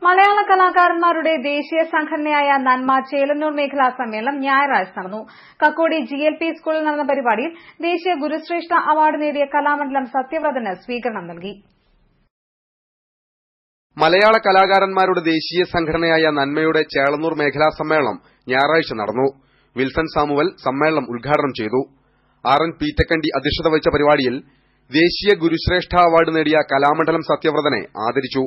മലയാള കലാകാരന്മാരുടെ ദേശീയ സംഘടനയായ നന്മ ചേളന്നൂർ മേഖലാ സമ്മേളനം ഞായറാഴ്ച നടന്നു. കക്കോടി GLP സ്കൂളിൽ നടന്ന പരിപാടിയിൽ ദേശീയ ഗുരുശ്രേഷ്ഠ അവാർഡ് നേടിയ കലാമണ്ഡലം സത്യവ്രതന് സ്വീകരണം നൽകി. മലയാള കലാകാരന്മാരുടെ ദേശീയ സംഘടനയായ നന്മയുടെ ചേളന്നൂർ മേഖലാ സമ്മേളനം ഞായറാഴ്ച നടന്നു. വിൽസൺ സാമുവൽ സമ്മേളനം ഉദ്ഘാടനം ചെയ്തു. RN പീറ്റക്കണ്ടി അധ്യക്ഷത വഹിച്ച പരിപാടിയിൽ ദേശീയ ഗുരുശ്രേഷ്ഠ അവാർഡ് നേടിയ കലാമണ്ഡലം സത്യവ്രതനെ ആദരിച്ചു.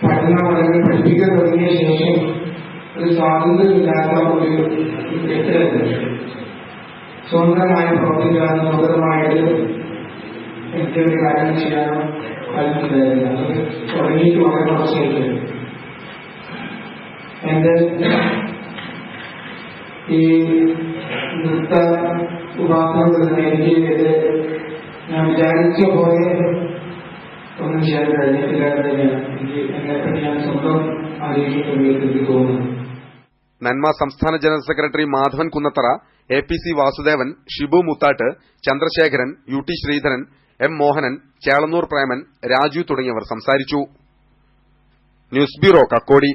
പഠനം അല്ലെങ്കിൽ പഠിപ്പിക്കാൻ തുടങ്ങിയ ശേഷം ഒരു സ്വാതന്ത്ര്യമില്ലാത്ത ഒരു കെട്ടിടത്തിൽ സ്വന്തമായി പ്രവർത്തിക്കാനും സ്വന്തമായിട്ട് എന്തെങ്കിലും കാര്യം ചെയ്യാനും കഴിയുന്നുണ്ടായിരുന്നു. അത് തുടങ്ങിയിട്ട് വളരെ വർഷമായിട്ട് എന്റെ ഈ നൃത്ത ഉപാസനകൾ എനിക്ക് ഞാൻ വിചാരിച്ച പോലെ ഒന്നും ചെയ്യാൻ കഴിഞ്ഞിട്ടില്ല എന്നെപ്പറ്റി ഞാൻ സ്വന്തം അറിയിക്കുന്ന എനിക്ക് തോന്നുന്നു. നന്മ സംസ്ഥാന general secretary Madhavan Kunnathara, APC Vasudevan, Shibu Muthatt, Chandrasekharan, UT Sreedharan, M Mohanan, Chelannur Preman, Raju തുടങ്ങിയവർ സംസാരിച്ചു. News bureau, Kakkodi.